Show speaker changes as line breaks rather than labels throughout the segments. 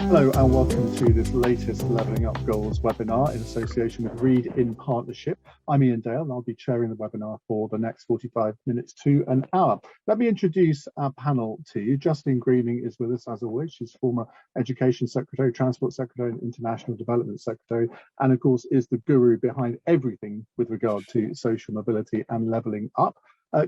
Hello and welcome to this latest Levelling Up Goals webinar in association with Read in Partnership. I'm Ian Dale and I'll be chairing the webinar for the next 45 minutes to an hour. Let me introduce our panel to you. Justine Greening is with us as always. She's former Education Secretary, Transport Secretary and International Development Secretary, and of course is the guru behind everything with regard to social mobility and levelling up.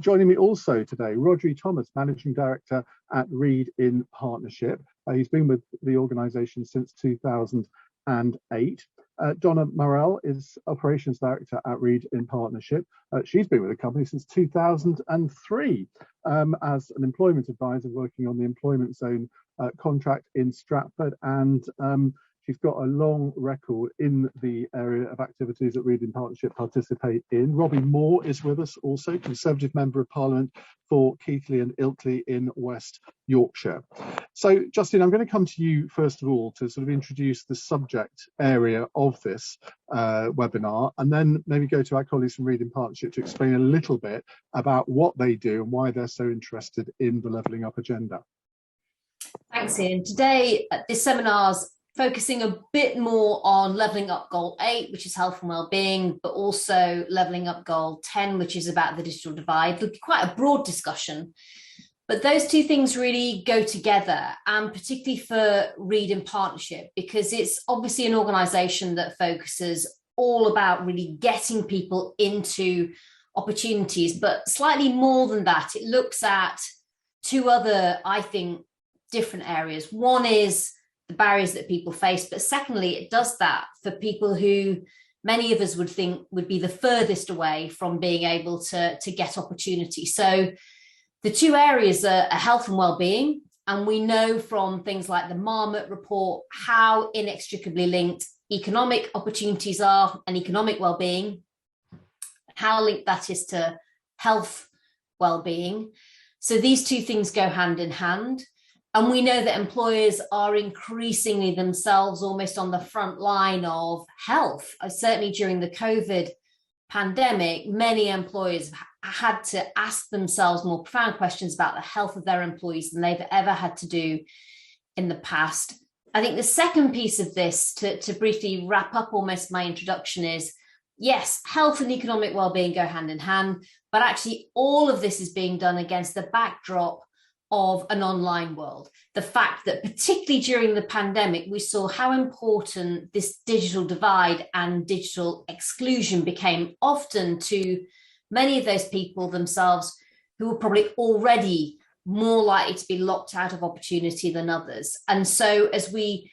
Joining me also today, Rodri Thomas, Managing Director at Read in Partnership. He's been with the organisation since 2008. Donna Morell is Operations Director at Read in Partnership. She's been with the company since 2003 as an employment advisor working on the employment zone contract in Stratford, and she's got a long record in the area of activities that Read in Partnership participate in. Robbie Moore is with us also, Conservative Member of Parliament for Keighley and Ilkley in West Yorkshire. So, Justine, I'm going to come to you first of all to sort of introduce the subject area of this webinar, and then maybe go to our colleagues from Read in Partnership to explain a little bit about what they do and why they're so interested in the Levelling Up agenda.
Thanks, Ian. Today, this seminar's focusing a bit more on levelling up goal 8, which is health and well-being, but also levelling up goal 10, which is about the digital divide. Quite a broad discussion, but those two things really go together, and particularly for Read in Partnership, because it's obviously an organisation that focuses all about really getting people into opportunities, but slightly more than that, it looks at two other, I think, different areas. One is the barriers that people face, but secondly, it does that for people who many of us would think would be the furthest away from being able to get opportunity. So the two areas are health and well-being, and we know from things like the Marmot report how inextricably linked economic opportunities are and economic well-being, how linked that is to health well-being. So these two things go hand in hand. And we know that employers are increasingly themselves almost on the front line of health. Certainly during the COVID pandemic, many employers had to ask themselves more profound questions about the health of their employees than they've ever had to do in the past. I think the second piece of this, to briefly wrap up almost my introduction, is yes, health and economic well-being go hand in hand, but actually all of this is being done against the backdrop of an online world. The fact that particularly during the pandemic, we saw how important this digital divide and digital exclusion became, often to many of those people themselves who were probably already more likely to be locked out of opportunity than others. And so as we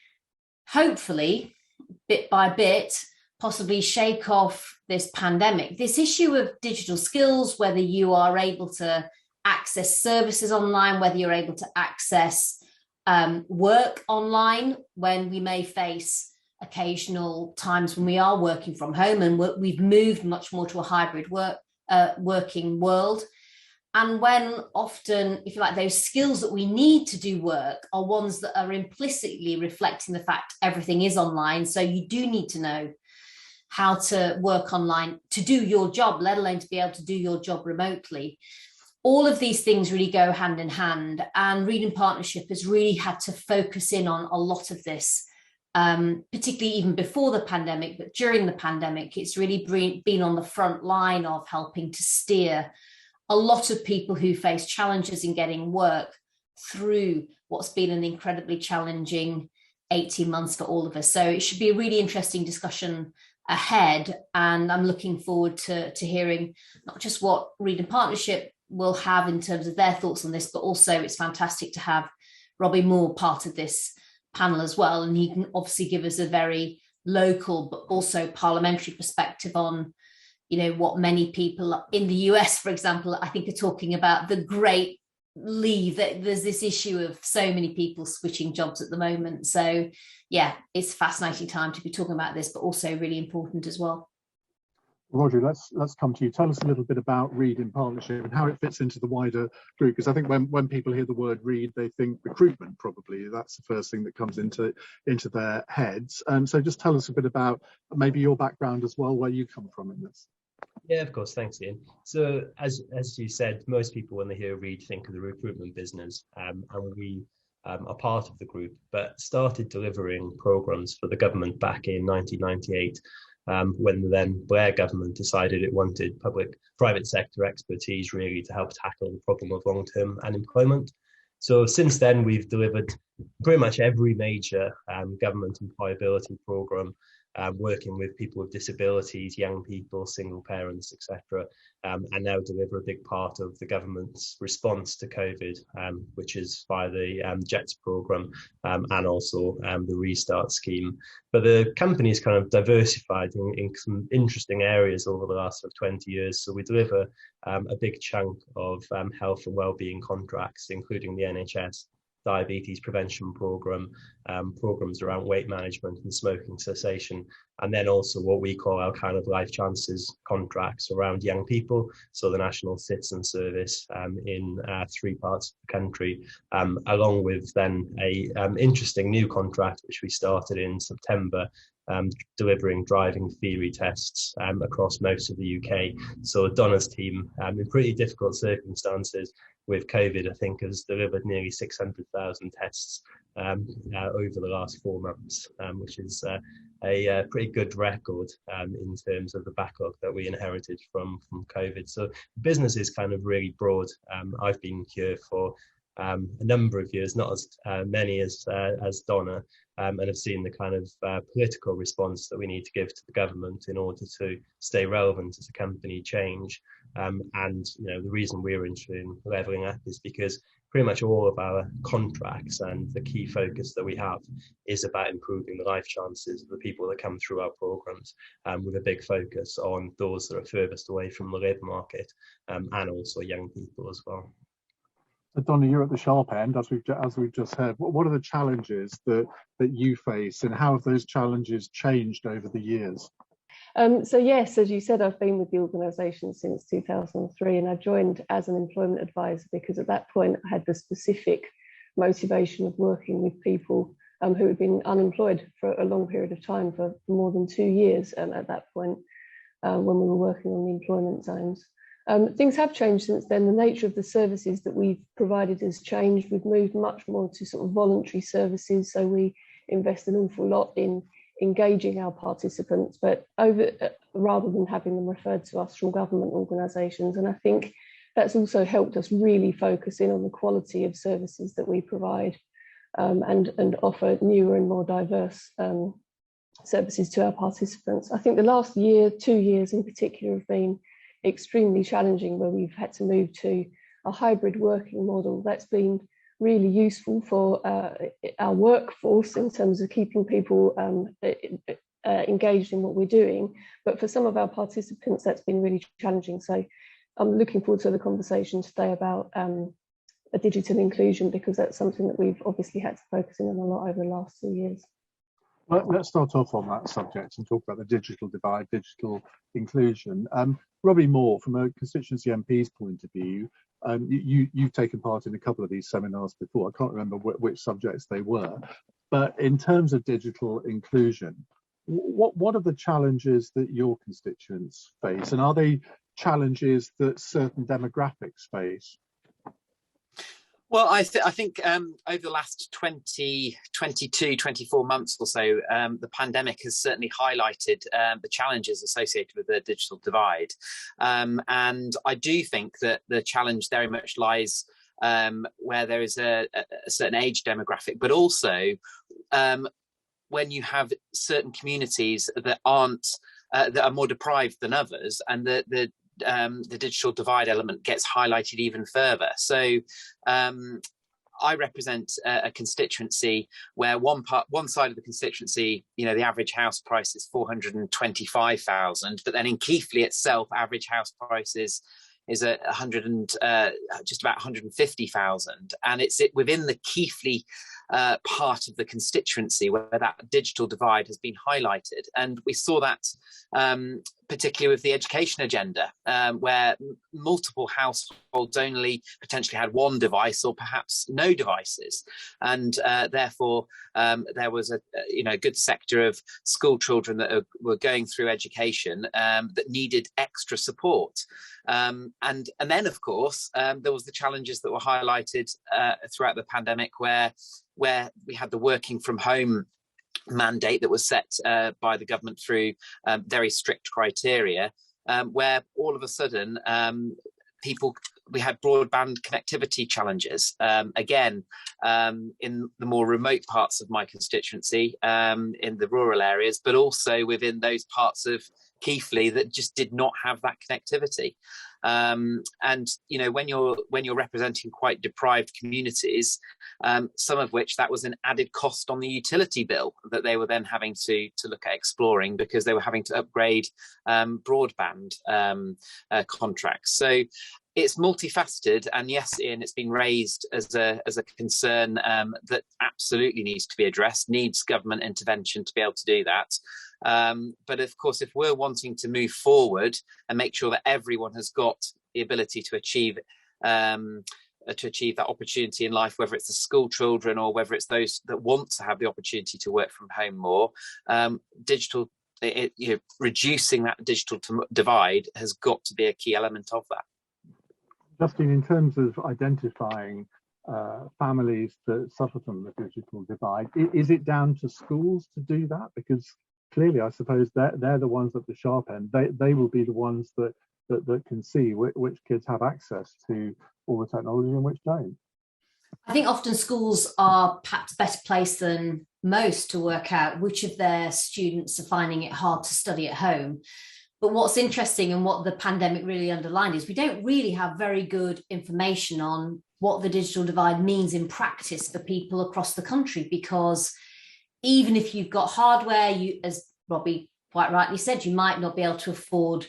hopefully, bit by bit, possibly shake off this pandemic, this issue of digital skills, whether you are able to access services online, whether you're able to access work online, when we may face occasional times when we are working from home and we've moved much more to a hybrid working world. And when often, if you like, those skills that we need to do work are ones that are implicitly reflecting the fact everything is online. So you do need to know how to work online to do your job, let alone to be able to do your job remotely. All of these things really go hand in hand, and Read in Partnership has really had to focus in on a lot of this, particularly even before the pandemic, but during the pandemic, it's really been on the front line of helping to steer a lot of people who face challenges in getting work through what's been an incredibly challenging 18 months for all of us. So it should be a really interesting discussion ahead, and I'm looking forward to hearing not just what Read in Partnership will have in terms of their thoughts on this, but also it's fantastic to have Robbie Moore part of this panel as well, and he can obviously give us a very local but also parliamentary perspective on, you know, what many people in the US, for example, I think are talking about the great leave, that there's this issue of so many people switching jobs at the moment. So yeah, it's a fascinating time to be talking about this, but also really important as well.
Roger, let's come to you. Tell us a little bit about Read in Partnership and how it fits into the wider group, because I think when people hear the word Read, they think recruitment. Probably that's the first thing that comes into their heads. So just tell us a bit about maybe your background as well, where you come from in this.
Yeah, of course. Thanks, Ian. So as you said, most people when they hear Read think of the recruitment business, and we are part of the group, but started delivering programmes for the government back in 1998, when the then Blair government decided it wanted private sector expertise really to help tackle the problem of long-term unemployment. So since then, we've delivered pretty much every major government employability programme, working with people with disabilities, young people, single parents, etc., and now deliver a big part of the government's response to COVID, which is via the JETS programme and also the Restart scheme. But the company's kind of diversified in some interesting areas over the last 20 years. So we deliver a big chunk of health and wellbeing contracts, including the NHS diabetes prevention programme, programmes around weight management and smoking cessation, and then also what we call our kind of life chances contracts around young people, so the National Citizen Service in 3 parts of the country, along with then a interesting new contract which we started in September, delivering driving theory tests across most of the UK. So Donna's team, in pretty difficult circumstances with COVID, I think has delivered nearly 600,000 tests over the last 4 months, which is a pretty good record in terms of the backlog that we inherited from COVID. So business is kind of really broad. I've been here for a number of years, not as many as Donna, and have seen the kind of political response that we need to give to the government in order to stay relevant as a company change. And the reason we're interested in levelling up is because pretty much all of our contracts and the key focus that we have is about improving the life chances of the people that come through our programmes, with a big focus on those that are furthest away from the labour market, and also young people as well.
So Donna, you're at the sharp end, as we've just heard. What are the challenges that you face, and how have those challenges changed over the years?
So yes, as you said, I've been with the organisation since 2003, and I joined as an employment advisor because at that point I had the specific motivation of working with people who had been unemployed for a long period of time, for more than 2 years at that point, when we were working on the employment zones. Things have changed since then. The nature of the services that we've provided has changed. We've moved much more to sort of voluntary services, so we invest an awful lot in engaging our participants, but rather than having them referred to us from government organisations. And I think that's also helped us really focus in on the quality of services that we provide, and offer newer and more diverse services to our participants. I think the last 2 years in particular have been extremely challenging, where we've had to move to a hybrid working model. That's been really useful for our workforce in terms of keeping people engaged in what we're doing, but for some of our participants that's been really challenging. So I'm looking forward to the conversation today about a digital inclusion, because that's something that we've obviously had to focus in on a lot over the last 2 years.
Well, let's start off on that subject and talk about the digital divide, digital inclusion. Robbie Moore, from a constituency MP's point of view, you've taken part in a couple of these seminars before. I can't remember which subjects they were, but in terms of digital inclusion, what are the challenges that your constituents face, and are they challenges that certain demographics face?
Well, I think over the last 24 months or so, the pandemic has certainly highlighted the challenges associated with the digital divide. And I do think that the challenge very much lies where there is a certain age demographic, but also when you have certain communities that are more deprived than others, and the digital divide element gets highlighted even further. So I represent a constituency where one side of the constituency, the average house price is 425,000, but then in Keighley itself, average house price is at just about 150,000, and it's within the Keighley part of the constituency where that digital divide has been highlighted. And we saw that particularly with the education agenda, where multiple households only potentially had one device or perhaps no devices, and therefore there was a good sector of school children that were going through education that needed extra support, and then of course there was the challenges that were highlighted throughout the pandemic, where we had the working from home mandate that was set by the government through very strict criteria, where all of a sudden we had broadband connectivity challenges, again in the more remote parts of my constituency, in the rural areas, but also within those parts of Keighley that just did not have that connectivity. And when you're representing quite deprived communities, some of which that was an added cost on the utility bill that they were then having to look at exploring, because they were having to upgrade broadband contracts. So it's multifaceted, and yes, Ian, it's been raised as a concern that absolutely needs to be addressed, needs government intervention to be able to do that. But of course, if we're wanting to move forward and make sure that everyone has got the ability to achieve that opportunity in life, whether it's the school children or whether it's those that want to have the opportunity to work from home more, reducing that digital divide has got to be a key element of that.
Justine, in terms of identifying families that suffer from the digital divide, is it down to schools to do that? Because clearly, I suppose they're the ones at the sharp end. They will be the ones that can see which kids have access to all the technology and which don't.
I think often schools are perhaps better placed than most to work out which of their students are finding it hard to study at home. But what's interesting, and what the pandemic really underlined, is we don't really have very good information on what the digital divide means in practice for people across the country, because even if you've got hardware, you, as Robbie quite rightly said, you might not be able to afford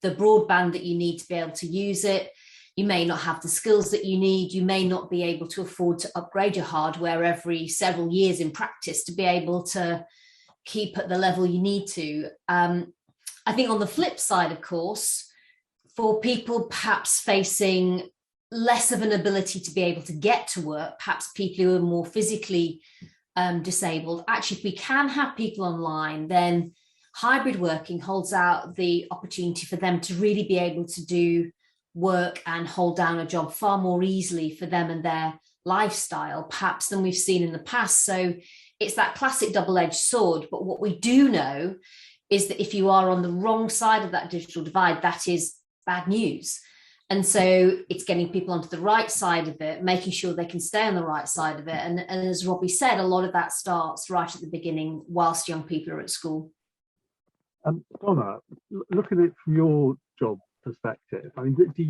the broadband that you need to be able to use it. You may not have the skills that you need. You may not be able to afford to upgrade your hardware every several years in practice to be able to keep at the level you need to. I think on the flip side, of course, for people perhaps facing less of an ability to be able to get to work, perhaps people who are more physically disabled, actually, if we can have people online, then hybrid working holds out the opportunity for them to really be able to do work and hold down a job far more easily for them and their lifestyle, perhaps, than we've seen in the past. So it's that classic double-edged sword. But what we do know is that if you are on the wrong side of that digital divide, that is bad news. And so it's getting people onto the right side of it, making sure they can stay on the right side of it. And as Robbie said, a lot of that starts right at the beginning whilst young people are at school.
Donna, look at it from your job perspective. I mean, do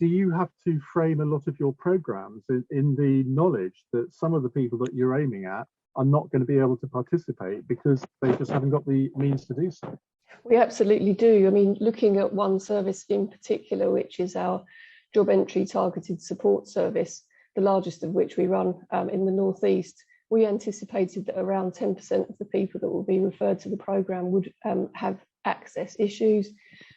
you have to frame a lot of your programs in the knowledge that some of the people that you're aiming at are not going to be able to participate because they just haven't got the means to do so?
We absolutely do. I mean, looking at one service in particular, which is our job entry targeted support service, the largest of which we run in the Northeast, we anticipated that around 10% of the people that will be referred to the programme would have access issues.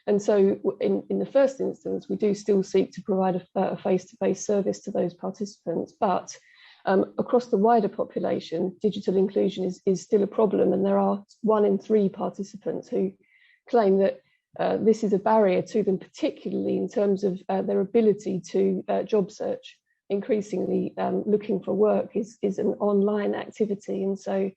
And so in the first instance, we do still seek to provide a face-to-face service to those participants. But across the wider population, digital inclusion is still a problem. And there are 1 in 3 participants who claim that this is a barrier to them, particularly in terms of their ability to job search. Increasingly, looking for work is an online activity. And so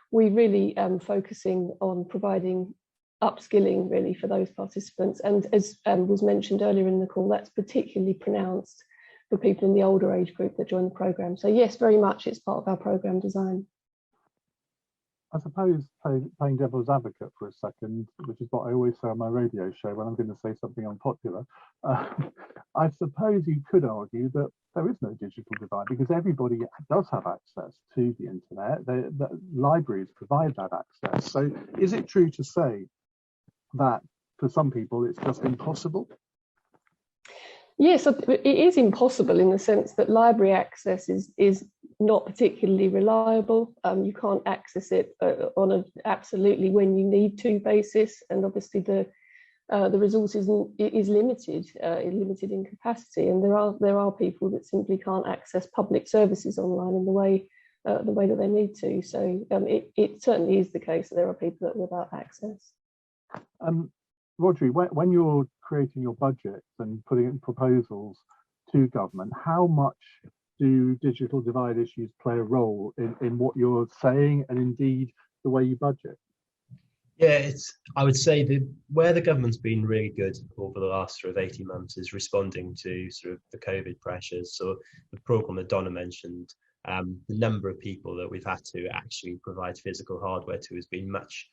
we really focusing on providing upskilling really for those participants. And as was mentioned earlier in the call, that's particularly pronounced for people in the older age group that join the programme. So yes, very much it's part of our programme design.
I suppose, playing devil's advocate for a second, which is what I always say on my radio show when I'm going to say something unpopular, I suppose you could argue that there is no digital divide because everybody does have access to the internet. The libraries provide that access. So is it true to say that for some people it's just impossible? Yes,
it is impossible in the sense that library access is not particularly reliable. You can't access it on an absolutely when you need to basis, and obviously the resources is limited in capacity, and there are people that simply can't access public services online in the way that they need to. So it certainly is the case that there are people that are without access.
Rodri, when you're creating your budget and putting in proposals to government, how much do digital divide issues play a role in what you're saying and indeed the way you budget?
Yeah, I would say that where the government's been really good over the last sort of 18 months is responding to sort of the COVID pressures. So the programme that Donna mentioned, the number of people that we've had to actually provide physical hardware to has been much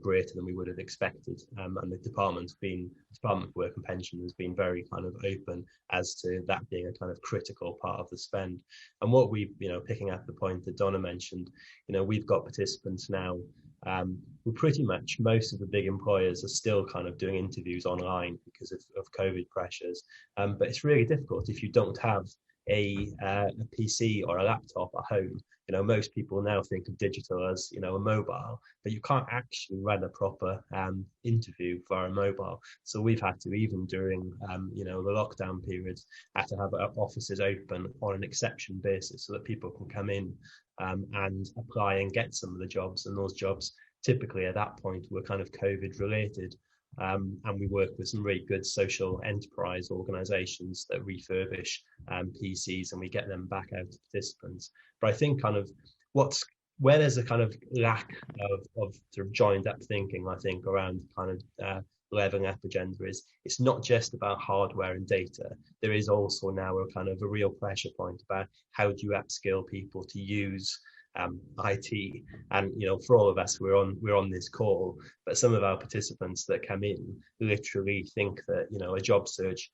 greater than we would have expected. And the Department for Work and Pension has been very kind of open as to that being a kind of critical part of the spend. And what we, picking up the point that Donna mentioned, we've got participants now. We're pretty much, most of the big employers are still kind of doing interviews online because of COVID pressures. But it's really difficult if you don't have a PC or a laptop at home. Most people now think of digital as, a mobile, but you can't actually run a proper interview via a mobile. So we've had to, even during, the lockdown periods, had to have our offices open on an exception basis so that people can come in and apply and get some of the jobs. And those jobs typically at that point were kind of COVID related. And we work with some really good social enterprise organizations that refurbish PCs, and we get them back out to participants. But I think kind of where there's a kind of lack of sort of joined up thinking, I think, around kind of leveling up agenda is it's not just about hardware and data. There is also now a kind of a real pressure point about how do you upskill people to use IT. And for all of us, we're on this call, but some of our participants that come in literally think that a job search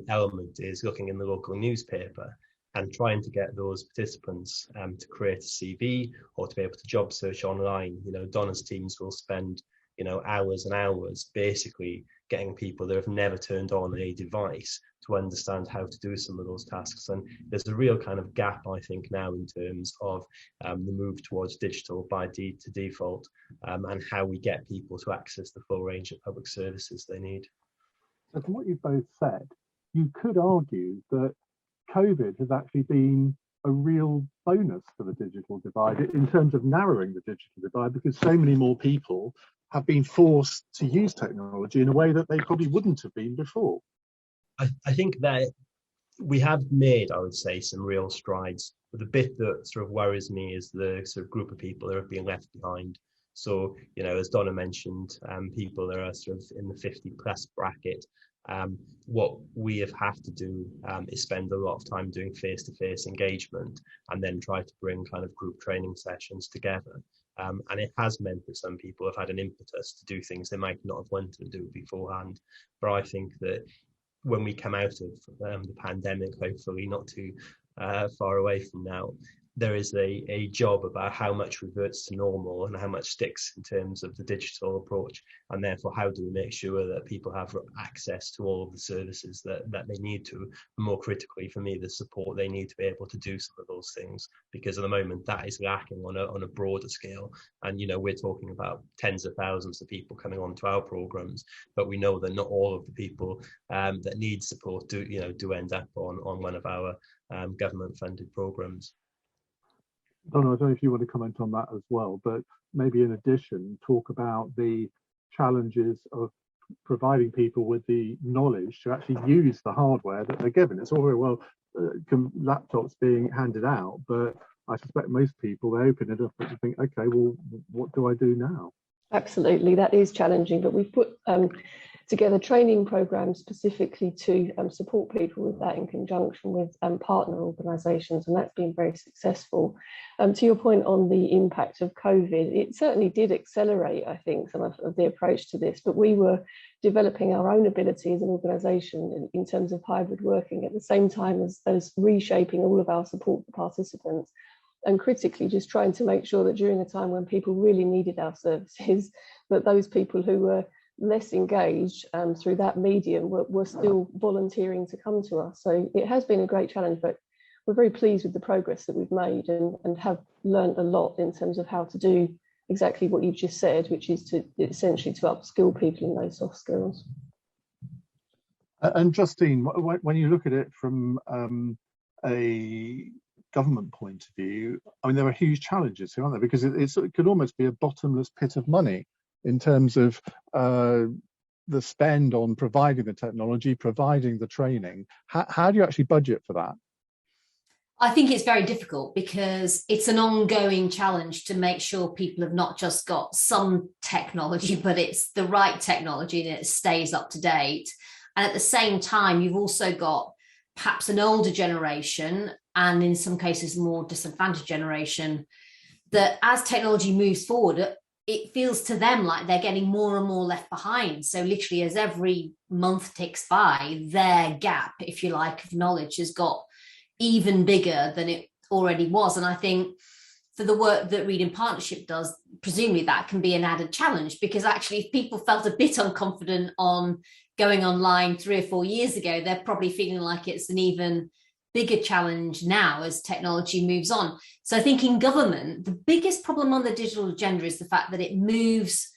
element is looking in the local newspaper and trying to get those participants to create a CV or to be able to job search online. Donna's teams will spend hours and hours basically getting people that have never turned on a device to understand how to do some of those tasks. And there's a real kind of gap, I think, now in terms of the move towards digital by default and how we get people to access the full range of public services they need.
So from what you've both said, you could argue that COVID has actually been a real bonus for the digital divide in terms of narrowing the digital divide, because so many more people have been forced to use technology in a way that they probably wouldn't have been before.
I think that we have made, I would say, some real strides. But the bit that sort of worries me is the sort of group of people that have been left behind. So, as Donna mentioned, people that are sort of in the 50 plus bracket. What we have to do is spend a lot of time doing face-to-face engagement and then try to bring kind of group training sessions together. And it has meant that some people have had an impetus to do things they might not have wanted to do beforehand. But I think that when we come out of the pandemic, hopefully not too far away from now, there is a job about how much reverts to normal and how much sticks in terms of the digital approach, and therefore how do we make sure that people have access to all of the services that they need to, and more critically for me, the support they need to be able to do some of those things, because at the moment that is lacking on a broader scale. And we're talking about tens of thousands of people coming onto our programs, but we know that not all of the people that need support do end up on one of our government funded programs.
Donna, I don't know if you want to comment on that as well, but maybe in addition, talk about the challenges of providing people with the knowledge to actually use the hardware that they're given. It's all very well laptops being handed out, but I suspect most people, they open it up and think, okay, well, what do I do now?
Absolutely, that is challenging, but we've put together training programs specifically to support people with that in conjunction with partner organisations, and that's been very successful. To your point on the impact of COVID, it certainly did accelerate, I think, some of the approach to this, but we were developing our own ability as an organisation in terms of hybrid working at the same time as reshaping all of our support for participants, and critically just trying to make sure that during a time when people really needed our services, that those people who were less engaged through that medium were still volunteering to come to us. So it has been a great challenge, but we're very pleased with the progress that we've made and have learned a lot in terms of how to do exactly what you've just said, which is to essentially to upskill people in those soft skills.
And Justine, when you look at it from a government point of view, I mean, there are huge challenges here, aren't there? Because it could almost be a bottomless pit of money in terms of the spend on providing the technology, providing the training. How do you actually budget for that?
I think it's very difficult because it's an ongoing challenge to make sure people have not just got some technology, but it's the right technology and it stays up to date. And at the same time, you've also got perhaps an older generation, and in some cases, more disadvantaged generation, that as technology moves forward, it feels to them like they're getting more and more left behind. So literally, as every month ticks by, their gap, if you like, of knowledge has got even bigger than it already was. And I think for the work that Read in Partnership does, presumably that can be an added challenge, because actually if people felt a bit unconfident on going online 3 or 4 years ago, they're probably feeling like it's an even bigger challenge now as technology moves on. So I think in government, the biggest problem on the digital agenda is the fact that it moves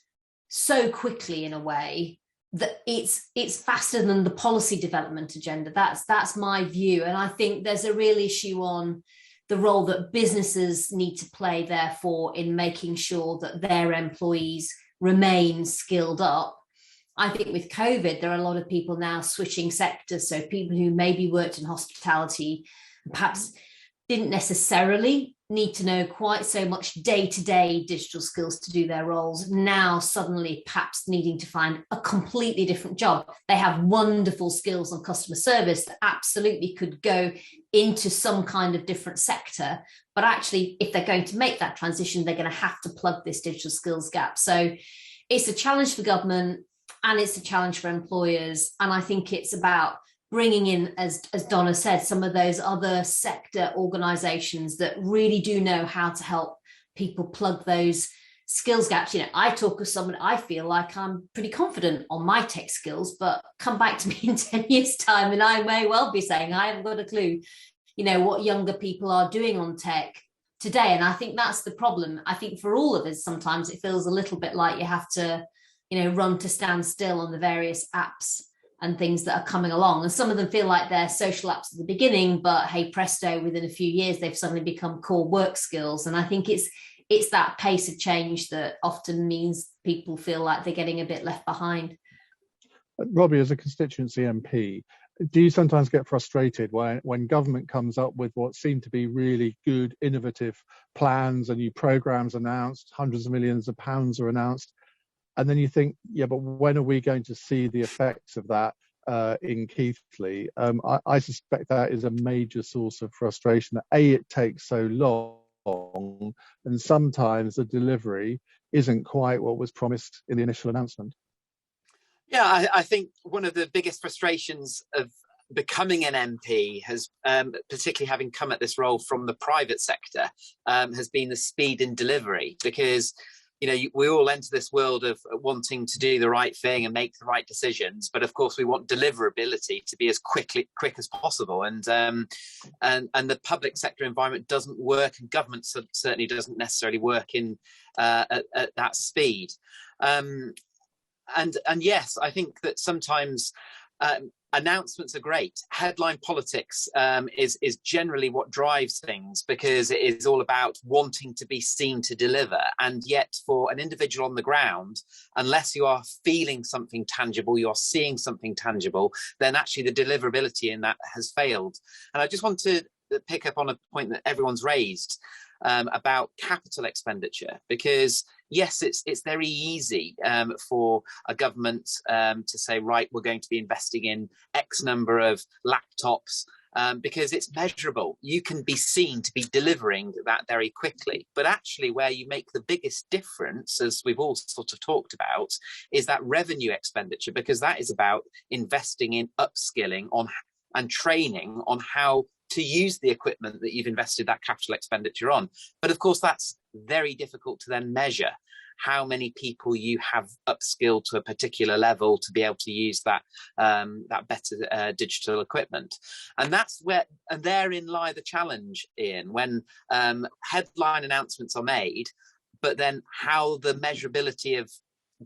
so quickly in a way that it's faster than the policy development agenda. That's my view. And I think there's a real issue on the role that businesses need to play, therefore, in making sure that their employees remain skilled up. I think with COVID, there are a lot of people now switching sectors. So people who maybe worked in hospitality, perhaps didn't necessarily need to know quite so much day-to-day digital skills to do their roles, now suddenly perhaps needing to find a completely different job. They have wonderful skills on customer service that absolutely could go into some kind of different sector. But actually, if they're going to make that transition, they're going to have to plug this digital skills gap. So it's a challenge for government and it's a challenge for employers. And I think it's about bringing in, as Donna said, some of those other sector organisations that really do know how to help people plug those skills gaps. You know, I talk with someone, I feel like I'm pretty confident on my tech skills, but come back to me in 10 years' time and I may well be saying I haven't got a clue, you know, what younger people are doing on tech today. And I think that's the problem. I think for all of us, sometimes it feels a little bit like you have to, you know, run to stand still on the various apps and things that are coming along. And some of them feel like they're social apps at the beginning, but hey, presto, within a few years, they've suddenly become core work skills. And I think it's that pace of change that often means people feel like they're getting a bit left behind.
Robbie, as a constituency MP, do you sometimes get frustrated when government comes up with what seem to be really good, innovative plans and new programmes announced, hundreds of millions of pounds are announced, and then you think, yeah, but when are we going to see the effects of that in Keighley? I suspect that is a major source of frustration. It takes so long, and sometimes the delivery isn't quite what was promised in the initial announcement.
Yeah, I think one of the biggest frustrations of becoming an MP has, particularly having come at this role from the private sector, has been the speed in delivery, because you know, we all enter this world of wanting to do the right thing and make the right decisions, but of course we want deliverability to be as quick as possible. And the public sector environment doesn't work, and government certainly doesn't necessarily work in at that speed. And yes, I think that sometimes announcements are great. Headline politics is generally what drives things, because it is all about wanting to be seen to deliver. And yet for an individual on the ground, unless you are feeling something tangible, you're seeing something tangible, then actually the deliverability in that has failed. And I just want to pick up on a point that everyone's raised about capital expenditure, because yes, it's very easy for a government to say, right, we're going to be investing in X number of laptops, because it's measurable. You can be seen to be delivering that very quickly. But actually where you make the biggest difference, as we've all sort of talked about, is that revenue expenditure, because that is about investing in upskilling on and training on how to use the equipment that you've invested that capital expenditure on. But of course, that's very difficult to then measure. how many people you have upskilled to a particular level to be able to use that better digital equipment. And therein lie the challenge, Ian, when headline announcements are made, but then how the measurability of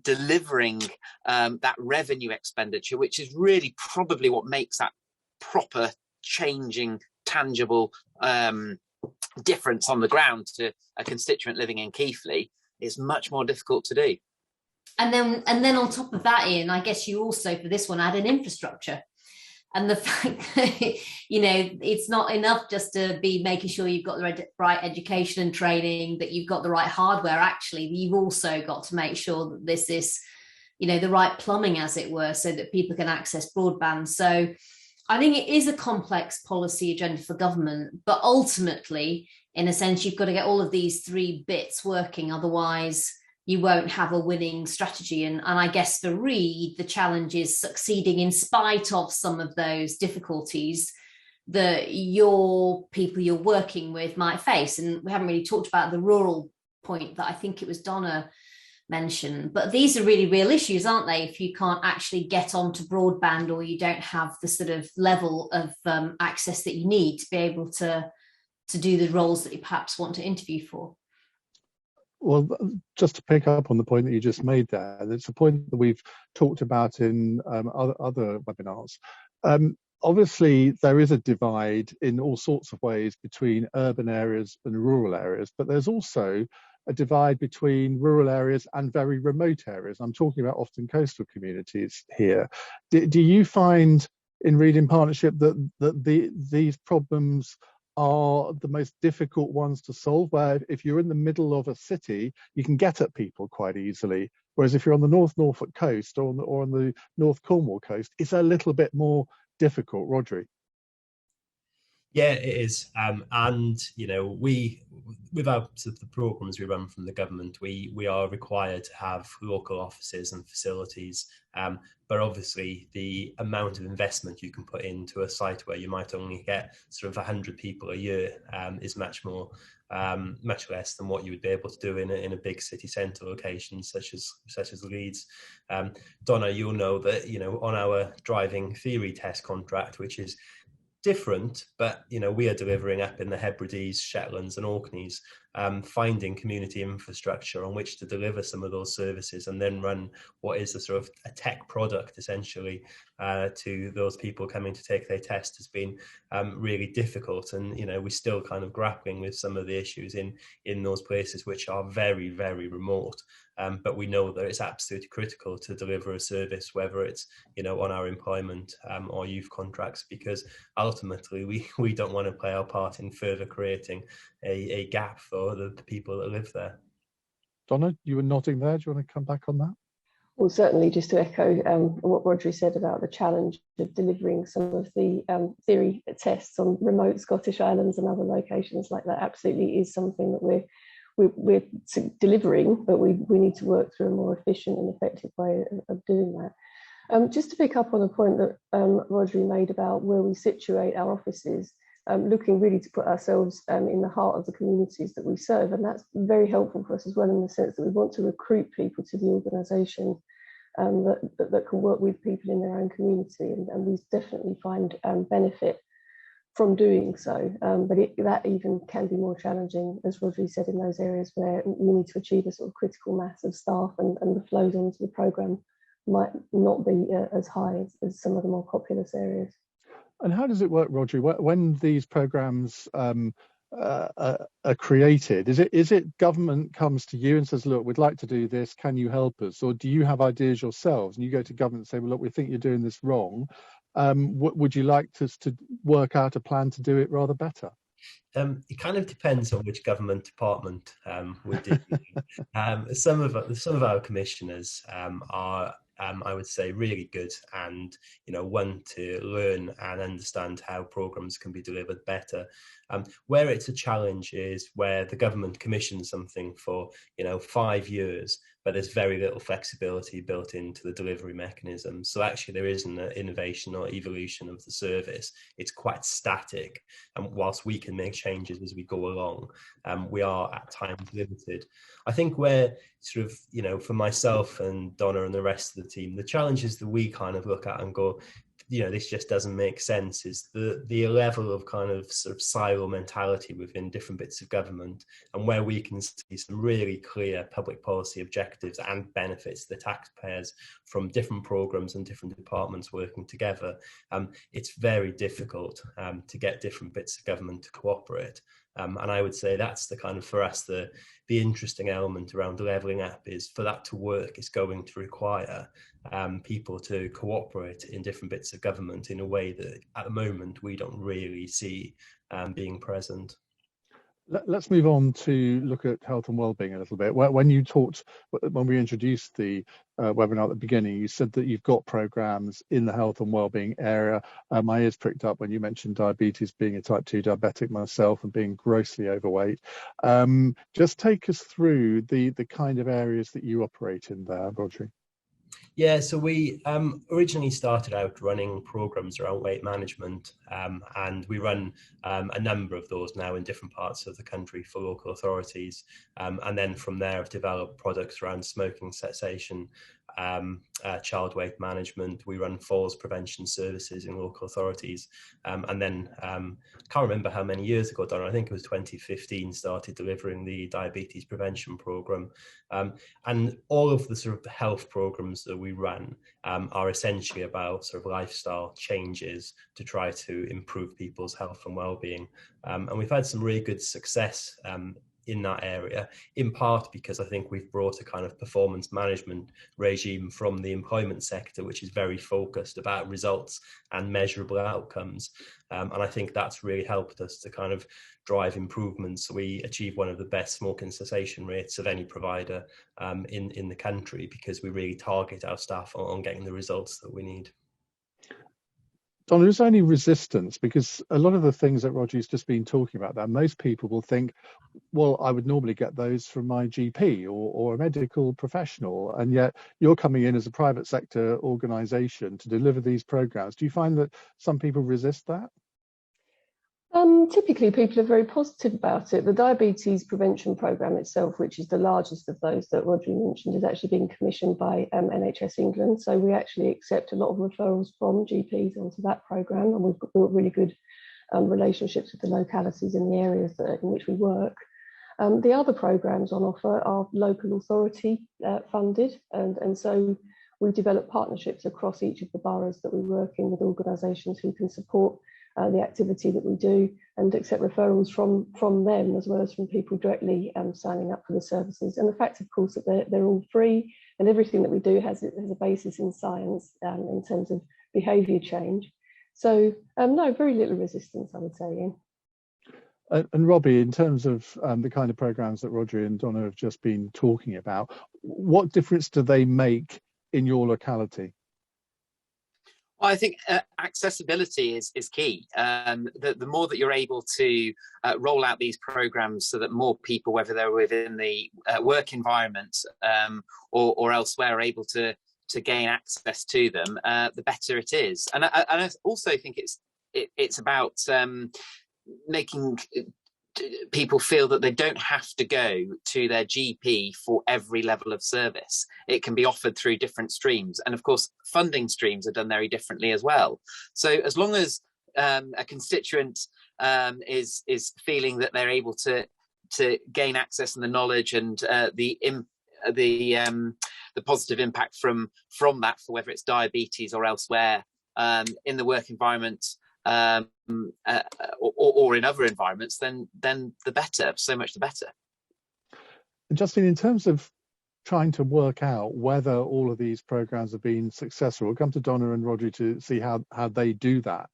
delivering that revenue expenditure, which is really probably what makes that proper changing tangible difference on the ground to a constituent living in Keighley, is much more difficult to do.
And then on top of that, Ian, I guess you also for this one add an infrastructure. And the fact that, you know, it's not enough just to be making sure you've got the right education and training, that you've got the right hardware. Actually, you've also got to make sure that there's this, you know, the right plumbing, as it were, so that people can access broadband. So I think it is a complex policy agenda for government, but ultimately, in a sense, you've got to get all of these three bits working. Otherwise, you won't have a winning strategy. And I guess for Reed, the challenge is succeeding in spite of some of those difficulties that your people you're working with might face. And we haven't really talked about the rural point that I think it was Donna mentioned, but these are really real issues, aren't they? If you can't actually get onto broadband, or you don't have the sort of level of access that you need to be able to do the roles that you perhaps want to interview for.
Well, just to pick up on the point that you just made there, it's a point that we've talked about in other webinars. Obviously, there is a divide in all sorts of ways between urban areas and rural areas, but there's also a divide between rural areas and very remote areas. I'm talking about often coastal communities here. Do you find in Reed in Partnership that these problems are the most difficult ones to solve, where if you're in the middle of a city, you can get at people quite easily, whereas if you're on the North Norfolk coast or on the North Cornwall coast, it's a little bit more difficult? Rodri?
Yeah, it is. And, you know, we, with our sort of the programs we run from the government, we are required to have local offices and facilities. But obviously the amount of investment you can put into a site where you might only get sort of 100 people a year is much less than what you would be able to do in a big city centre location such as Leeds. Donna, you'll know that, you know, on our driving theory test contract, which is different, but you know, we are delivering up in the Hebrides, Shetlands and Orkneys, finding community infrastructure on which to deliver some of those services and then run what is a sort of a tech product essentially to those people coming to take their test has been really difficult. And you know, we're still kind of grappling with some of the issues in those places which are very, very remote. But we know that it's absolutely critical to deliver a service, whether it's, you know, on our employment or youth contracts, because ultimately we don't want to play our part in further creating a gap for the people that live there. Donna, you were nodding there. Do you want to come back on that?
Well, certainly, just to echo what Rodri said about the challenge of delivering some of the theory tests on remote Scottish islands and other locations like that, absolutely is something that we're delivering, but we need to work through a more efficient and effective way of doing that. Just to pick up on a point that Rodri made about where we situate our offices, looking really to put ourselves in the heart of the communities that we serve, and that's very helpful for us as well, in the sense that we want to recruit people to the organisation that can work with people in their own community, and we definitely find benefit from doing so, but that even can be more challenging, as Rodri said, in those areas where we need to achieve a sort of critical mass of staff, and the flows onto the programme might not be as high as some of the more populous areas.
And how does it work, Rodri, when these programmes are created? Is it government comes to you and says, look, we'd like to do this, can you help us? Or do you have ideas yourselves and you go to government and say, well, look, we think you're doing this wrong. Would you like us to work out a plan to do it rather better?
It kind of depends on which government department we're dealing with. Some of our commissioners are, I would say, really good and, you know, want to learn and understand how programs can be delivered better. Where it's a challenge is where the government commissions something for, you know, 5 years, but there's very little flexibility built into the delivery mechanism. So actually there isn't an innovation or evolution of the service. It's quite static. And whilst we can make changes as we go along, we are at times limited. I think where sort of, you know, for myself and Donna and the rest of the team, the challenges that we kind of look at and go, you know, this just doesn't make sense, is the level of kind of sort of silo mentality within different bits of government, and where we can see some really clear public policy objectives and benefits to the taxpayers from different programs and different departments working together. It's very difficult to get different bits of government to cooperate. And I would say that's the kind of, for us, the interesting element around levelling up is, for that to work, is going to require people to cooperate in different bits of government in a way that at the moment we don't really see being present.
Let's move on to look at health and wellbeing a little bit. When we introduced the webinar at the beginning, you said that you've got programs in the health and wellbeing area. My ears pricked up when you mentioned diabetes, being a type 2 diabetic myself and being grossly overweight. Just take us through the kind of areas that you operate in there, Rodri.
Yeah, so we originally started out running programs around weight management, and we run a number of those now in different parts of the country for local authorities. And then from there, I've developed products around smoking cessation, child weight management. We run falls prevention services in local authorities. And then, can't remember how many years ago, Donna, I think it was 2015, started delivering the diabetes prevention program. And all of the sort of health programs that we run are essentially about sort of lifestyle changes to try to improve people's health and well-being. And we've had some really good success in that area, in part because I think we've brought a kind of performance management regime from the employment sector, which is very focused about results and measurable outcomes. And I think that's really helped us to kind of drive improvements. So we achieve one of the best smoking cessation rates of any provider in the country, because we really target our staff on getting the results that we need.
Donna, is there any resistance? Because a lot of the things that Roger's just been talking about there, most people will think, well, I would normally get those from my GP or a medical professional, and yet you're coming in as a private sector organisation to deliver these programs. Do you find that some people resist that?
Typically, people are very positive about it. The diabetes prevention programme itself, which is the largest of those that Rodri mentioned, is actually being commissioned by NHS England. So we actually accept a lot of referrals from GPs onto that programme, and we've built really good relationships with the localities in the areas in which we work. The other programmes on offer are local authority funded, and so we've developed partnerships across each of the boroughs that we work in with organisations who can support the activity that we do and accept referrals from them, as well as from people directly signing up for the services. And the fact, of course, that they're all free, and everything that we do has a basis in science in terms of behaviour change. So no, very little resistance, I would say, Ian.
And Robbie, in terms of the kind of programs that Rodri and Donna have just been talking about, what difference do they make in your locality?
Well, I think accessibility is key. The more that you're able to roll out these programs so that more people, whether they're within the work environment or elsewhere, are able to gain access to them, the better it is. And I also think it's about making people feel that they don't have to go to their GP for every level of service. It can be offered through different streams. And of course, funding streams are done very differently as well. So as long as a constituent is feeling that they're able to gain access and the knowledge and the positive impact from that, for whether it's diabetes or elsewhere in the work environment, or in other environments, then the better, so much the better.
Justin, in terms of trying to work out whether all of these programs have been successful, we'll come to Donna and Rodri to see how they do that.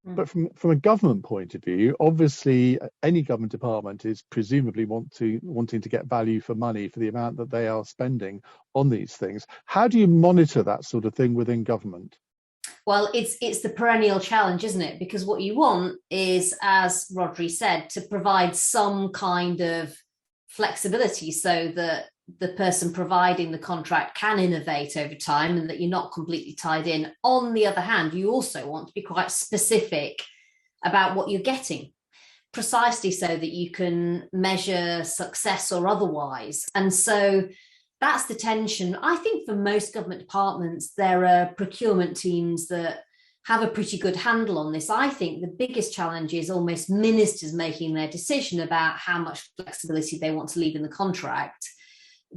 But from a government point of view, obviously any government department is presumably wanting to get value for money for the amount that they are spending on these things. How do you monitor that sort of thing within government?
Well, it's the perennial challenge, isn't it? Because what you want is, as Rodri said, to provide some kind of flexibility so that the person providing the contract can innovate over time and that you're not completely tied in. On the other hand, you also want to be quite specific about what you're getting, precisely so that you can measure success or otherwise. And so that's the tension. I think for most government departments, there are procurement teams that have a pretty good handle on this. I think the biggest challenge is almost ministers making their decision about how much flexibility they want to leave in the contract,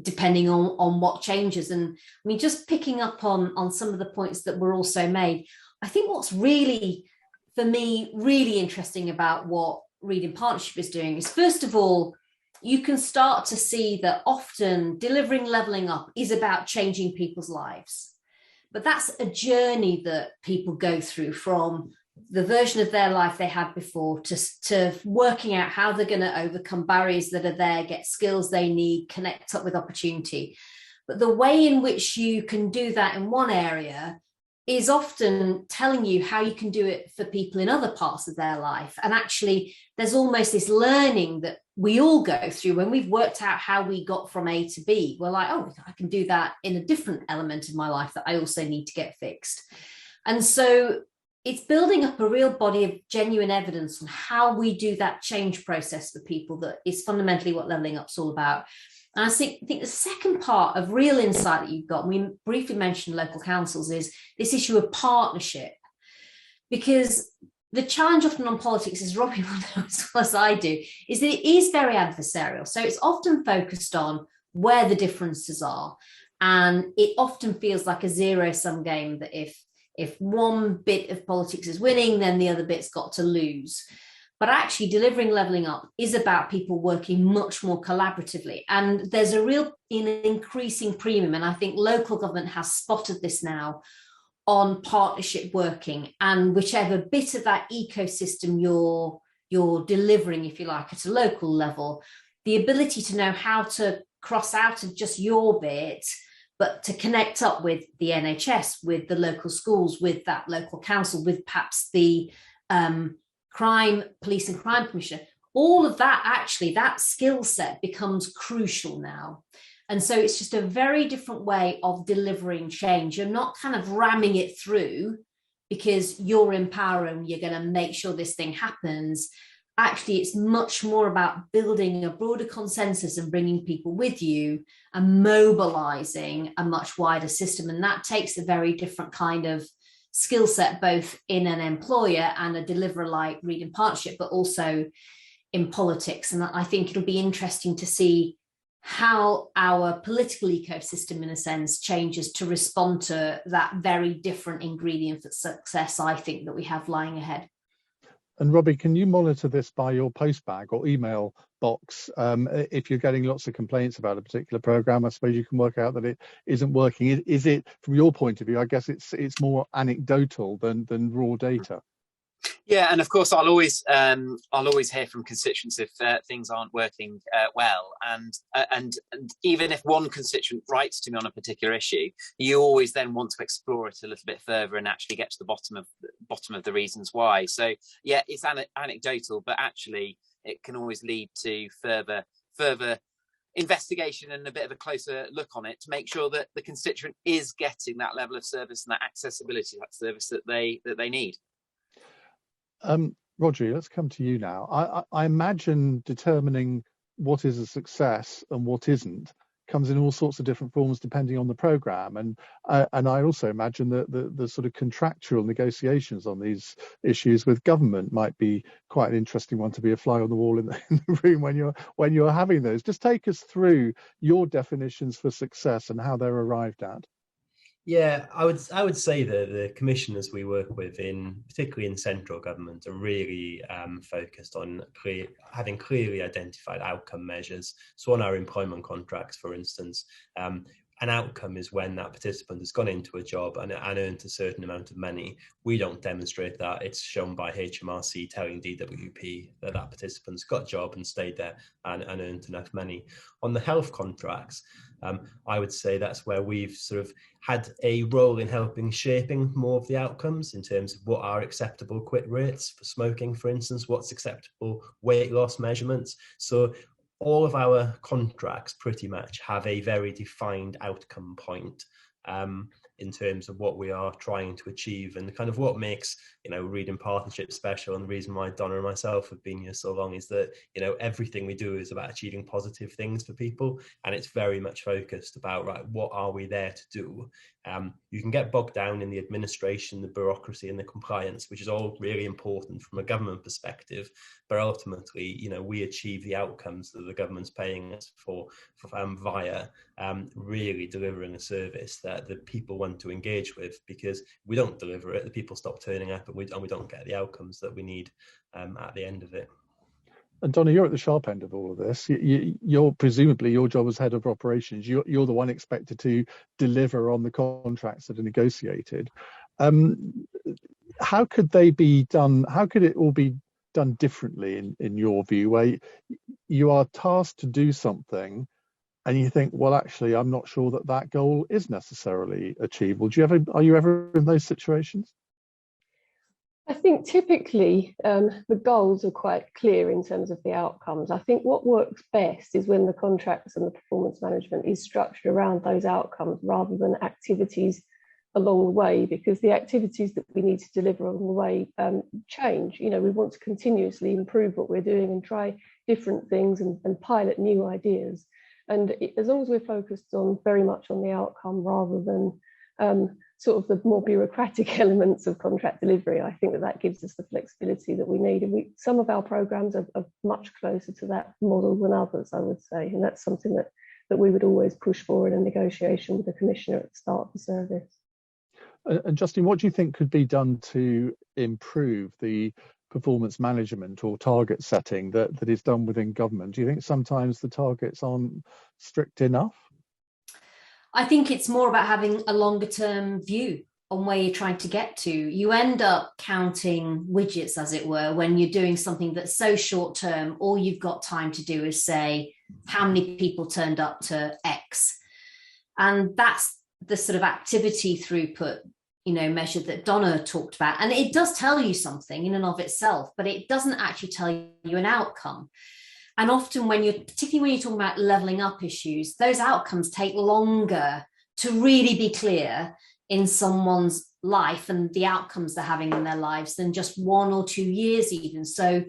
depending on what changes. And I mean, just picking up on some of the points that were also made, I think what's really, for me, really interesting about what Read in Partnership is doing is, first of all, you can start to see that often delivering levelling up is about changing people's lives. But that's a journey that people go through, from the version of their life they had before to working out how they're going to overcome barriers that are there, get skills they need, connect up with opportunity. But the way in which you can do that in one area is often telling you how you can do it for people in other parts of their life. And actually, there's almost this learning that we all go through when we've worked out how we got from A to B. We're like, oh, I can do that in a different element of my life that I also need to get fixed. And so it's building up a real body of genuine evidence on how we do that change process for people that is fundamentally what levelling up's all about. And I think the second part of real insight that you've got, we briefly mentioned local councils, is this issue of partnership. Because the challenge often on politics, as Robbie will know as well as I do, is that it is very adversarial. So it's often focused on where the differences are. And it often feels like a zero-sum game, that if one bit of politics is winning, then the other bit's got to lose. But actually, delivering levelling up is about people working much more collaboratively. And there's a real increasing premium, and I think local government has spotted this now, on partnership working, and whichever bit of that ecosystem you're delivering, if you like, at a local level, the ability to know how to cross out of just your bit, but to connect up with the NHS, with the local schools, with that local council, with perhaps the police and crime commissioner, all of that, actually, that skill set becomes crucial now. And so it's just a very different way of delivering change. You're not kind of ramming it through because you're in power and you're going to make sure this thing happens. Actually, it's much more about building a broader consensus and bringing people with you and mobilizing a much wider system. And that takes a very different kind of skill set, both in an employer and a deliverer like Read in Partnership, but also in politics. And I think it'll be interesting to see how our political ecosystem, in a sense, changes to respond to that very different ingredient for success, I think, that we have lying ahead.
And Robbie, can you monitor this by your postbag or email box? If you're getting lots of complaints about a particular program, I suppose you can work out that it isn't working. Is it, from your point of view, I guess it's more anecdotal than raw data?
Yeah, and of course, I'll always hear from constituents if things aren't working well, and even if one constituent writes to me on a particular issue, you always then want to explore it a little bit further and actually get to the bottom of the reasons why. So yeah, it's anecdotal, but actually it can always lead to further investigation and a bit of a closer look on it to make sure that the constituent is getting that level of service and that accessibility to that service that they need.
Roger, let's come to you now. I imagine determining what is a success and what isn't comes in all sorts of different forms depending on the programme. And I also imagine that the sort of contractual negotiations on these issues with government might be quite an interesting one to be a fly on the wall in the room when you're having those. Just take us through your definitions for success and how they're arrived at.
Yeah, I would say that the commissioners we work with, particularly in central government, are really focused on having clearly identified outcome measures. So on our employment contracts, for instance, an outcome is when that participant has gone into a job and earned a certain amount of money. We don't demonstrate that. It's shown by HMRC telling DWP that participant's got a job and stayed there and earned enough money. On the health contracts, I would say that's where we've sort of had a role in helping shaping more of the outcomes in terms of what are acceptable quit rates for smoking, for instance, what's acceptable weight loss measurements. So all of our contracts pretty much have a very defined outcome point in terms of what we are trying to achieve, and kind of what makes, you know, Read in Partnership special, and the reason why Donna and myself have been here so long is that, you know, everything we do is about achieving positive things for people, and it's very much focused about, right, what are we there to do? You can get bogged down in the administration, the bureaucracy and the compliance, which is all really important from a government perspective, but ultimately, you know, we achieve the outcomes that the government's paying us for via really delivering a service that the people want to engage with, because we don't deliver it, the people stop turning up, and we don't get the outcomes that we need at the end of it.
And Donna, you're at the sharp end of all of this. You're presumably, your job as head of operations, you're the one expected to deliver on the contracts that are negotiated. How could they be done? How could it all be done differently in your view, where you are tasked to do something and you think, well, actually, I'm not sure that that goal is necessarily achievable? Are you ever in those situations?
I think typically the goals are quite clear in terms of the outcomes. I think what works best is when the contracts and the performance management is structured around those outcomes rather than activities along the way, because the activities that we need to deliver along the way change. You know, we want to continuously improve what we're doing and try different things and pilot new ideas. And as long as we're focused on very much on the outcome rather than sort of the more bureaucratic elements of contract delivery, I think that gives us the flexibility that we need. And some of our programs are much closer to that model than others, I would say. And that's something that we would always push for in a negotiation with the commissioner at the start of the service.
And Justin, what do you think could be done to improve the performance management or target setting that is done within government? Do you think sometimes the targets aren't strict enough?
I think it's more about having a longer term view on where you're trying to get to. You end up counting widgets, as it were, when you're doing something that's so short term. All you've got time to do is say, how many people turned up to X? And that's the sort of activity throughput, you know, measure that Donna talked about. And it does tell you something in and of itself, but it doesn't actually tell you an outcome. And often particularly when you're talking about levelling up issues, those outcomes take longer to really be clear in someone's life and the outcomes they're having in their lives than just 1 or 2 years even. So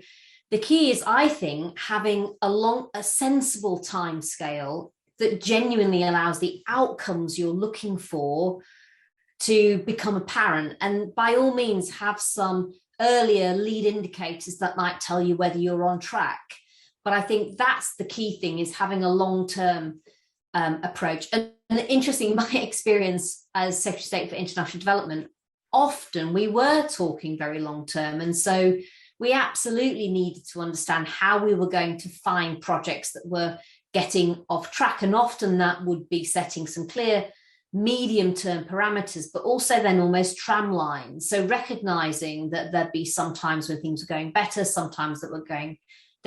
the key is, I think, having a sensible time scale that genuinely allows the outcomes you're looking for to become apparent. And by all means, have some earlier lead indicators that might tell you whether you're on track. But I think that's the key thing, is having a long-term approach. And interesting, my experience as Secretary of State for International Development, often we were talking very long-term. And so we absolutely needed to understand how we were going to find projects that were getting off track. And often that would be setting some clear medium-term parameters, but also then almost tram lines. So recognizing that there'd be some times when things were going better, sometimes they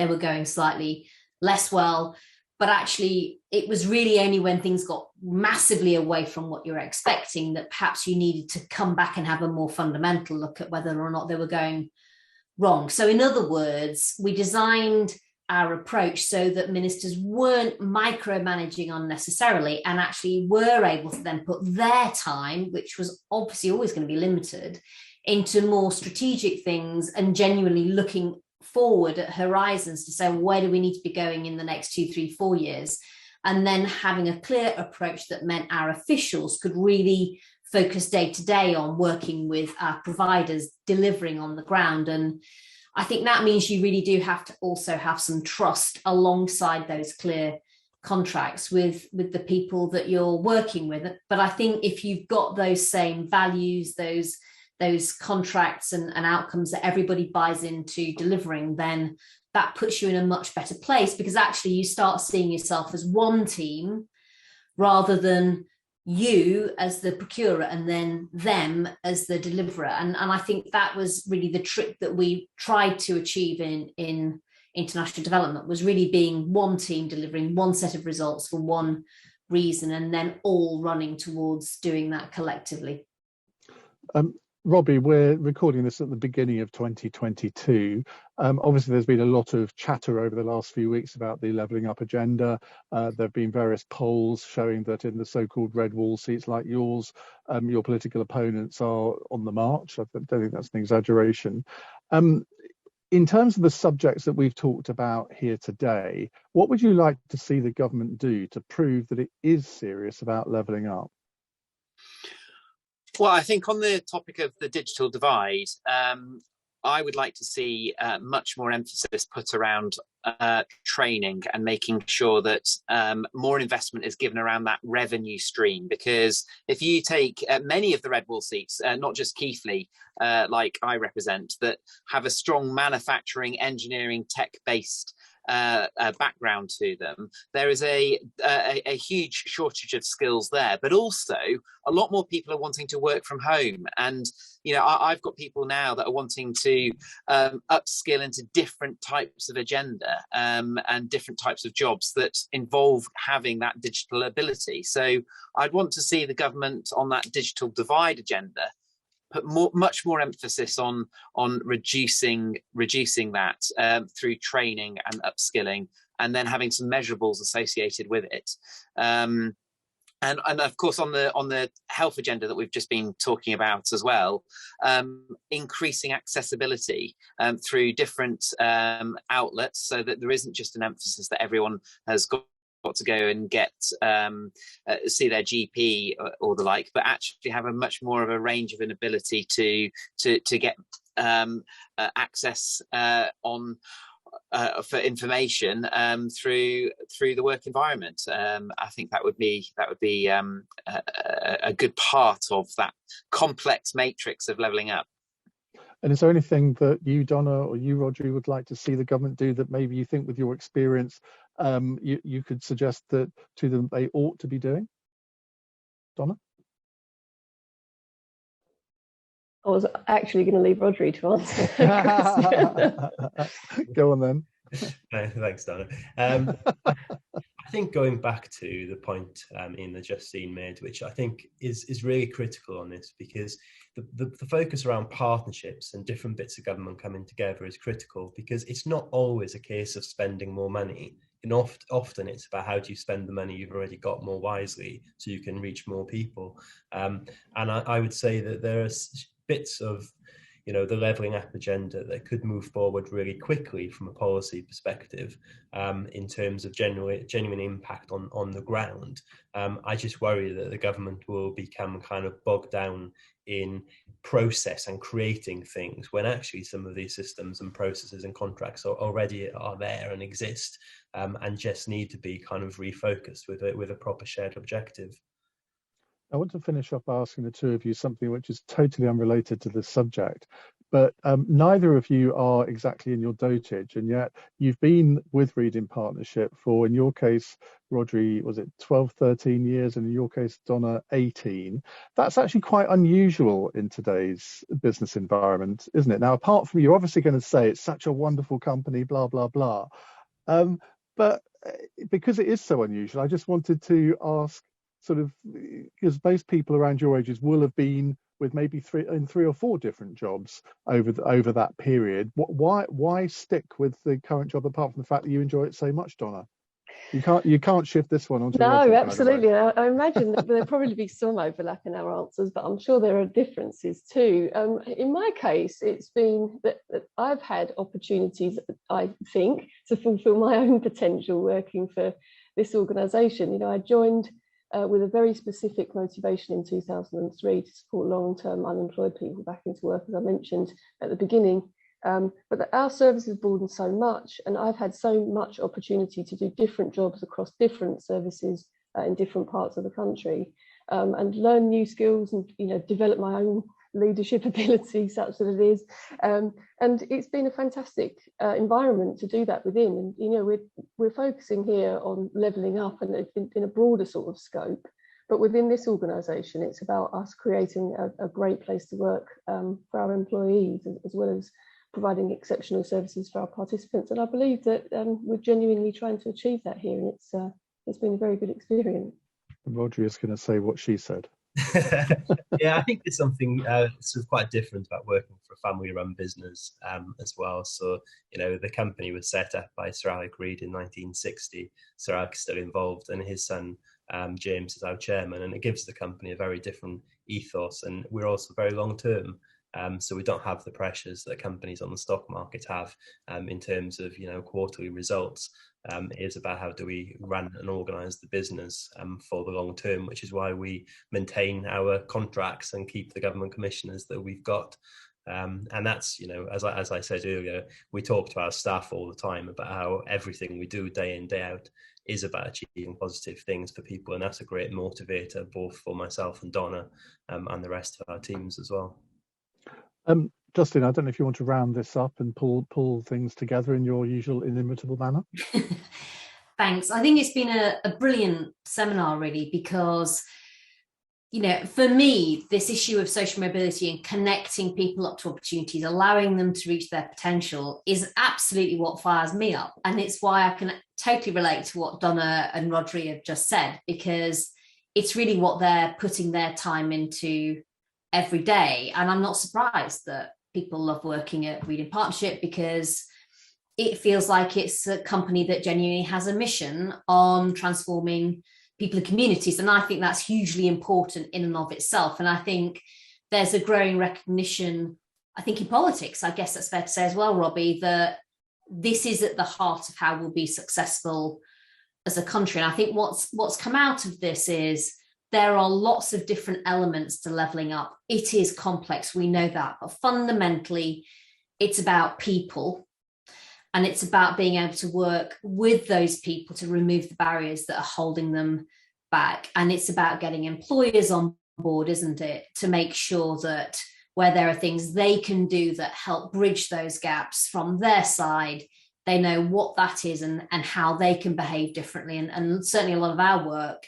were going slightly less well, but actually it was really only when things got massively away from what you're expecting that perhaps you needed to come back and have a more fundamental look at whether or not they were going wrong. So in other words, we designed our approach so that ministers weren't micromanaging unnecessarily and actually were able to then put their time, which was obviously always going to be limited, into more strategic things and genuinely looking forward at horizons to say, well, where do we need to be going in the next 2, 3, 4 years? And then having a clear approach that meant our officials could really focus day to day on working with our providers, delivering on the ground. And I think that means you really do have to also have some trust alongside those clear contracts with the people that you're working with. But I think if you've got those same values, those contracts and outcomes that everybody buys into delivering, then that puts you in a much better place, because actually you start seeing yourself as one team rather than you as the procurer and then them as the deliverer. And I think that was really the trick that we tried to achieve in international development, was really being one team delivering one set of results for one reason, and then all running towards doing that collectively.
Robbie, we're recording this at the beginning of 2022. Obviously, there's been a lot of chatter over the last few weeks about the levelling up agenda. There have been various polls showing that in the so-called red wall seats like yours, your political opponents are on the march. I don't think that's an exaggeration. In terms of the subjects that we've talked about here today, what would you like to see the government do to prove that it is serious about levelling up?
Well, I think on the topic of the digital divide, I would like to see much more emphasis put around training and making sure that more investment is given around that revenue stream. Because if you take many of the red wall seats, not just Keighley, like I represent, that have a strong manufacturing, engineering, tech-based background to them, there is a huge shortage of skills there, but also a lot more people are wanting to work from home. And you know, I've got people now that are wanting to upskill into different types of agenda and different types of jobs that involve having that digital ability. So I'd want to see the government on that digital divide agenda put much more emphasis on reducing that through training and upskilling, and then having some measurables associated with it. And of course, on the health agenda that we've just been talking about as well, increasing accessibility through different outlets, so that there isn't just an emphasis that everyone has got to go and get see their GP or the like, but actually have a much more of a range of an ability to get access on for information through the work environment. I think that would be a good part of that complex matrix of levelling up.
And is there anything that you, Donna, or you, Roger, would like to see the government do that maybe you think with your experience you could suggest that to them they ought to be doing? Donna?
I was actually going to leave Rodri to answer that question.
Go on then.
Thanks, Donna. I think going back to the point Ian that Justine made, which I think is really critical on this, because the focus around partnerships and different bits of government coming together is critical, because it's not always a case of spending more money. And often it's about how do you spend the money you've already got more wisely so you can reach more people. And I would say that there are bits of the levelling up agenda that could move forward really quickly from a policy perspective in terms of genuine impact on the ground. I just worry that the government will become kind of bogged down in process and creating things, when actually some of these systems and processes and contracts already are there and exist, and just need to be kind of refocused with a proper shared objective.
I want to finish up asking the two of you something which is totally unrelated to this subject, but neither of you are exactly in your dotage, and yet you've been with Reed in Partnership for, in your case, Rodri, was it 12, 13 years, and in your case, Donna, 18. That's actually quite unusual in today's business environment, isn't it? Now, apart from you're obviously going to say it's such a wonderful company, blah, blah, blah, but because it is so unusual, I just wanted to ask, sort of, because most people around your ages will have been with maybe three or four different jobs over that period. Why stick with the current job, apart from the fact that you enjoy it so much, Donna? You can't shift this one onto
No,
Roger,
absolutely. I imagine that there'll probably be some overlap in our answers, but I'm sure there are differences too. In my case, it's been that I've had opportunities, I think, to fulfil my own potential working for this organisation. I joined with a very specific motivation in 2003 to support long-term unemployed people back into work, as I mentioned at the beginning. But our service has broadened so much, and I've had so much opportunity to do different jobs across different services in different parts of the country, and learn new skills and develop my own leadership ability, such that it is. And it's been a fantastic environment to do that within. And we're focusing here on levelling up and in a broader sort of scope. But within this organisation, it's about us creating a great place to work for our employees, as well as providing exceptional services for our participants. And I believe that we're genuinely trying to achieve that here, and it's been a very good experience.
Roger is going to say what she said.
Yeah, I think there's something sort of quite different about working for a family-run business as well. So, the company was set up by Sir Alec Reid in 1960. Sir Alec's still involved, and his son James is our chairman, and it gives the company a very different ethos. And we're also very long-term. So we don't have the pressures that companies on the stock market have in terms of quarterly results. It is about how do we run and organise the business for the long term, which is why we maintain our contracts and keep the government commissioners that we've got. And that's, as I said earlier, we talk to our staff all the time about how everything we do day in, day out is about achieving positive things for people. And that's a great motivator, both for myself and Donna and the rest of our teams as well.
Justin, I don't know if you want to round this up and pull things together in your usual inimitable manner.
Thanks. I think it's been a brilliant seminar, really, because, for me, this issue of social mobility and connecting people up to opportunities, allowing them to reach their potential is absolutely what fires me up. And it's why I can totally relate to what Donna and Rodri have just said, because it's really what they're putting their time into every day. And I'm not surprised that people love working at Reid in Partnership, because it feels like it's a company that genuinely has a mission on transforming people and communities. And I think that's hugely important in and of itself. And I think there's a growing recognition, I think in politics, I guess that's fair to say as well, Robbie, that this is at the heart of how we'll be successful as a country. And I think what's come out of this is there are lots of different elements to levelling up. It is complex, we know that, but fundamentally it's about people, and it's about being able to work with those people to remove the barriers that are holding them back. And it's about getting employers on board, isn't it, to make sure that where there are things they can do that help bridge those gaps from their side, they know what that is and how they can behave differently. And certainly a lot of our work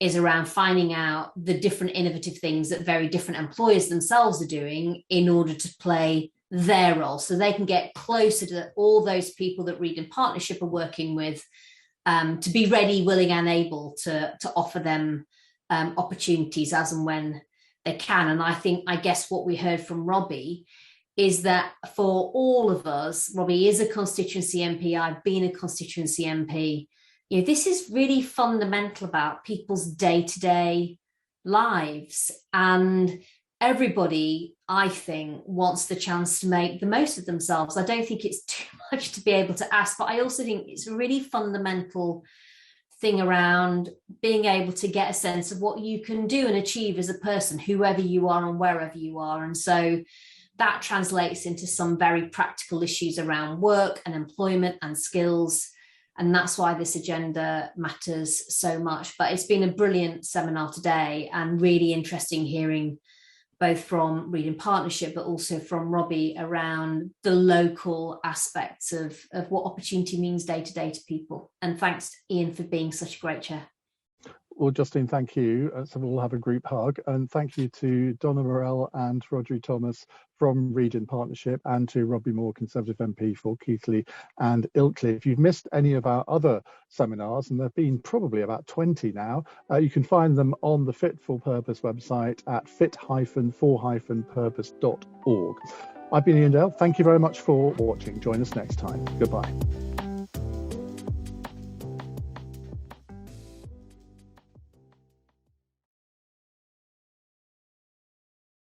is around finding out the different innovative things that very different employers themselves are doing in order to play their role, so they can get closer to all those people that Reid in Partnership are working with, to be ready, willing and able to offer them opportunities as and when they can. And I guess what we heard from Robbie is that for all of us, Robbie is a constituency MP, I've been a constituency MP, this is really fundamental about people's day-to-day lives. And everybody, I think, wants the chance to make the most of themselves. I don't think it's too much to be able to ask, but I also think it's a really fundamental thing around being able to get a sense of what you can do and achieve as a person, whoever you are and wherever you are. And so that translates into some very practical issues around work and employment and skills. And that's why this agenda matters so much. But it's been a brilliant seminar today, and really interesting hearing both from Reid in Partnership, but also from Robbie around the local aspects of what opportunity means day to day to people. And thanks, Ian, for being such a great chair.
Well, Justine, thank you. So we'll have a group hug. And thank you to Donna Morell and Rodri Thomas from Reid in Partnership, and to Robbie Moore, Conservative MP for Keighley and Ilkley. If you've missed any of our other seminars, and there have been probably about 20 now, you can find them on the Fit for Purpose website at fit-for-purpose.org. I've been Ian Dale. Thank you very much for watching. Join us next time. Goodbye.